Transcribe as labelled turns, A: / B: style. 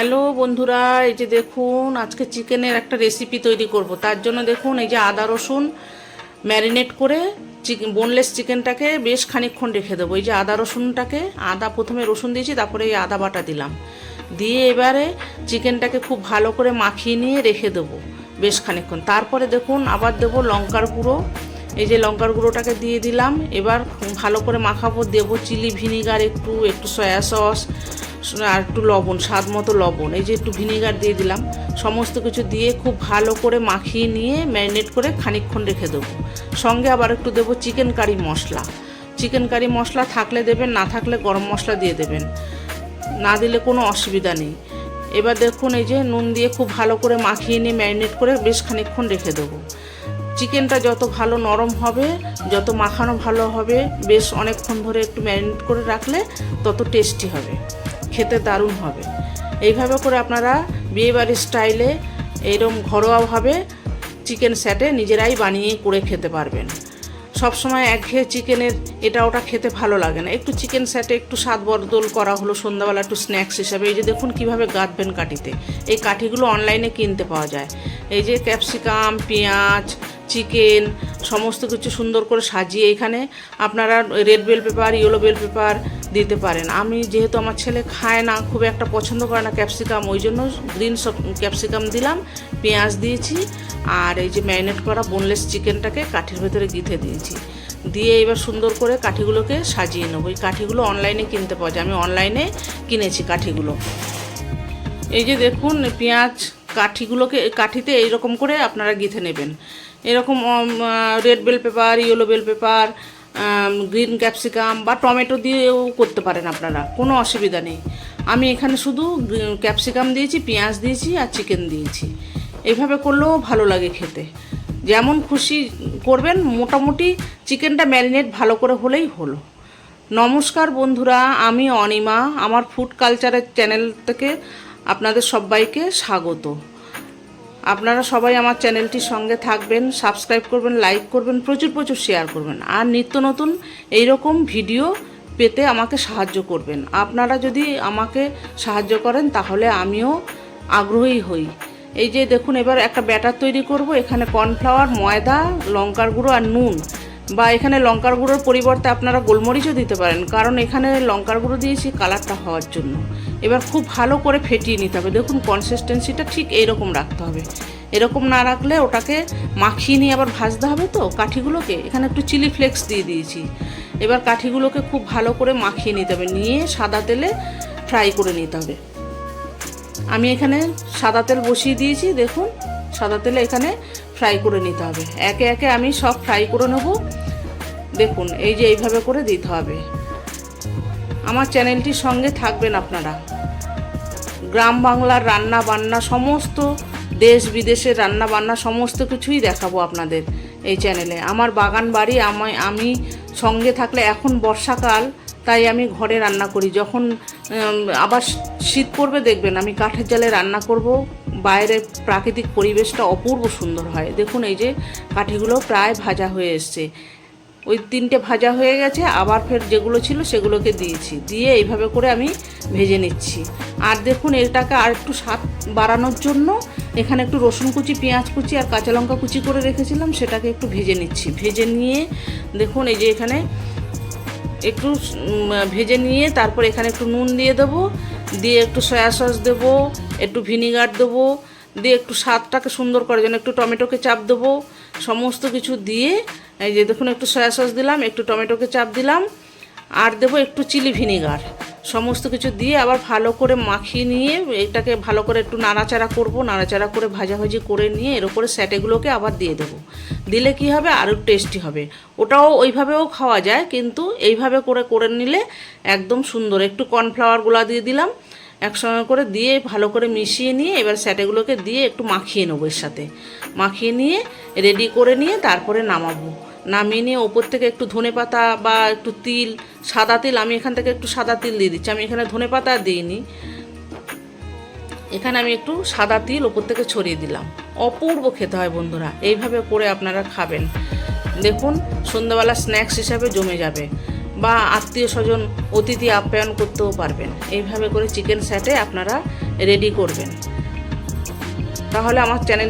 A: Hello বন্ধুরা, এই যে দেখুন আজকে চিকেনের একটা রেসিপি তৈরি করব। তার জন্য দেখুন এই যে আদা রসুন ম্যারিনেট করে বোনলেস চিকেনটাকে বেশ খানিকক্ষণ রেখে দেবো। এই যে আদা রসুনটাকে প্রথমে রসুন দিয়েছি, তারপরে এই আদা বাটা দিলাম, দিয়ে এবারে চিকেনটাকে খুব ভালো করে মাখিয়ে নিয়ে রেখে দেবো বেশ খানিকক্ষণ। তারপরে দেখুন আবার দেবো লঙ্কার গুঁড়ো, এই যে লঙ্কার গুঁড়োটাকে দিয়ে দিলাম। এবার ভালো করে মাখাবো, দেবো চিলি ভিনিগার, একটু সয়া সস আর একটু লবণ, স্বাদ মতো লবণ, এই যে একটু ভিনিগার দিয়ে দিলাম। সমস্ত কিছু দিয়ে খুব ভালো করে মাখিয়ে নিয়ে ম্যারিনেট করে খানিকক্ষণ রেখে দেবো। সঙ্গে আবার একটু দেবো চিকেন কারি মশলা। চিকেন কারি মশলা থাকলে দেবেন, না থাকলে গরম মশলা দিয়ে দেবেন, না দিলে কোনো অসুবিধা নেই। এবার দেখুন এই যে নুন দিয়ে খুব ভালো করে মাখিয়ে নিয়ে ম্যারিনেট করে বেশ খানিকক্ষণ রেখে দেবো। চিকেনটা যত ভালো নরম হবে, যত মাখানো ভালো হবে, বেশ অনেকক্ষণ ধরে একটু ম্যারিনেট করে রাখলে তত টেস্টি হবে, খেতে দারুণ হবে। এইভাবে করে আপনারা বিয়েবাড়ির স্টাইলে এইরকম ঘরোয়াভাবে চিকেন স্যাটে নিজেরাই বানিয়ে করে খেতে পারবেন। সবসময় একঘেয়ে চিকেনের এটা ওটা খেতে ভালো লাগে না, একটু চিকেন স্যাটে একটু স্বাদ বদল করা হলো সন্ধ্যাবেলা একটু স্ন্যাক্স হিসাবে। এই যে দেখুন কীভাবে গাঁথবেন কাঠিতে। এই কাঠিগুলো অনলাইনে কিনতে পাওয়া যায়। এই যে ক্যাপসিকাম, পেঁয়াজ, চিকেন সমস্ত কিছু সুন্দর করে সাজিয়ে এখানে আপনারা red bell pepper, yellow bell pepper দিতে পারেন। আমি যেহেতু আমার ছেলে খায় না, খুব একটা পছন্দ করে না ক্যাপসিকাম, ওই জন্য গ্রিন ক্যাপসিকাম দিলাম, পেঁয়াজ দিয়েছি, আর এই যে ম্যারিনেট করা বোনলেস চিকেনটাকে কাঠির ভেতরে গিঁথে দিয়েছি। দিয়ে এবার সুন্দর করে কাঠিগুলোকে সাজিয়ে নেবো। এই কাঠিগুলো অনলাইনে কিনতে পাওয়া যায়, আমি অনলাইনে কিনেছি কাঠিগুলো। এই যে দেখুন পেঁয়াজ কাঠিতে এইরকম করে আপনারা গিঁথে নেবেন। এরকম red bell pepper, yellow bell pepper, green capsicum বা টমেটো দিয়েও করতে পারেন আপনারা, কোনো অসুবিধা নেই। আমি এখানে শুধু ক্যাপসিকাম দিয়েছি, পেঁয়াজ দিয়েছি আর চিকেন দিয়েছি। এইভাবে করলেও ভালো লাগে খেতে, যেমন খুশি করবেন। মোটামুটি চিকেনটা ম্যারিনেট ভালো করে হলেই হলো। নমস্কার বন্ধুরা, আমি অনিমা, আমার ফুড কালচারের চ্যানেল থেকে আপনাদের সবাইকে স্বাগত। আপনারা সবাই আমার চ্যানেলটির সঙ্গে থাকবেন, সাবস্ক্রাইব করবেন, লাইক করবেন, প্রচুর শেয়ার করবেন, আর নিত্য নতুন এইরকম ভিডিও পেতে আমাকে সাহায্য করবেন। আপনারা যদি আমাকে সাহায্য করেন তাহলে আমিও আগ্রহী হই। এই যে দেখুন এবার একটা ব্যাটার তৈরি করব। এখানে কর্নফ্লাওয়ার, ময়দা, লঙ্কার গুঁড়ো আর নুন, বা এখানে লঙ্কার গুঁড়োর পরিবর্তে আপনারা গোলমরিচও দিতে পারেন, কারণ এখানে লঙ্কার গুঁড়ো দিয়েছি কালারটা হওয়ার জন্য। এবার খুব ভালো করে ফেটিয়ে নিতে হবে। দেখুন কনসিস্টেন্সিটা ঠিক এইরকম রাখতে হবে, এরকম না রাখলে ওটাকে মাখিয়ে নিয়ে আবার ভাজতে হবে। তো কাঠিগুলোকে এখানে একটু চিলি ফ্লেক্স দিয়ে দিয়েছি। এবার কাঠিগুলোকে খুব ভালো করে মাখিয়ে নিতে হবে, নিয়ে সাদা তেলে ফ্রাই করে নিতে হবে। আমি এখানে সাদা তেল বসিয়ে দিয়েছি, দেখুন সাদা তেলে এখানে ফ্রাই করে নিতে হবে। একে একে আমি সব ফ্রাই করে নেব। দেখুন এই যে এইভাবে করে দিতে হবে। আমার চ্যানেলটির সঙ্গে থাকবেন আপনারা। গ্রাম বাংলার রান্না বান্না, সমস্ত দেশ বিদেশের রান্না বান্না সমস্ত কিছুই দেখাবো আপনাদের এই চ্যানেলে। আমার বাগান বাড়ি, আমি সঙ্গে থাকলে, এখন বর্ষাকাল তাই আমি ঘরে রান্না করি। যখন আবার শীত পড়বে দেখবেন আমি কাঠের জালে রান্না করব। বাইরের প্রাকৃতিক পরিবেশটা অপূর্ব সুন্দর হয়। দেখুন এই যে কাঠিগুলো প্রায় ভাজা হয়ে এসছে। ওই 3টে ভাজা হয়ে গেছে, আবার ফের যেগুলো ছিল সেগুলোকে দিয়েছি, দিয়ে এইভাবে করে আমি ভেজে নিচ্ছি। আর দেখুন এটাকে আর একটু স্বাদ বাড়ানোর জন্য এখানে একটু রসুন কুচি, পেঁয়াজ কুচি আর কাঁচা লঙ্কা কুচি করে রেখেছিলাম, সেটাকে একটু ভেজে নিচ্ছি। ভেজে নিয়ে দেখুন এই যে এখানে একটু ভেজে নিয়ে তারপর এখানে একটু নুন দিয়ে দেবো, দিয়ে একটু সয়া সস দেবো, একটু ভিনিগার দেবো, দিয়ে একটু স্বাদটাকে সুন্দর করার জন্য একটু টমেটোকে চাপ দেবো। সমস্ত কিছু দিয়ে এই যে দেখুন একটু সয়া সস দিলাম, একটু টমেটোকে চাপ দিলাম, আর দেবো একটু চিলি ভিনিগার। সমস্ত কিছু দিয়ে আবার ভালো করে মাখিয়ে নিয়ে এটাকে ভালো করে একটু নাড়াচাড়া করব। নাড়াচাড়া করে ভাজাভাজি করে নিয়ে এর উপরে স্যাটেগুলোকে আবার দিয়ে দেবো। দিলে কি হবে, আরও টেস্টি হবে। ওটাও ওইভাবেও খাওয়া যায়, কিন্তু এইভাবে করে নিলে একদম সুন্দর। একটু কর্নফ্লাওয়ার গুঁড়া দিয়ে দিলাম একসঙ্গে করে, দিয়ে ভালো করে মিশিয়ে নিয়ে এবার স্যাটেগুলোকে দিয়ে একটু মাখিয়ে নেবো। এর সাথে মাখিয়ে নিয়ে রেডি করে নিয়ে তারপরে নামাবো। নামিয়ে নিয়ে ওপর থেকে একটু ধনেপাতা বা একটু তিল, সাদা তিল, আমি এখান থেকে একটু সাদা তিল দিয়ে দিচ্ছি। আমি এখানে ধনেপাতা দিইনি, এখানে আমি একটু সাদা তিল ওপর থেকে ছড়িয়ে দিলাম। অপূর্ব খেতে হয় বন্ধুরা, এইভাবে করে আপনারা খাবেন। দেখুন সন্ধ্যাবেলা স্ন্যাক্স হিসাবে জমে যাবে। বা আত্মীয় স্বজন অতিথি আপ্যায়ন করতেও পারবেন। এইভাবে করে চিকেন স্যাটে আপনারা রেডি করবেন। তাহলে আমার চ্যানেল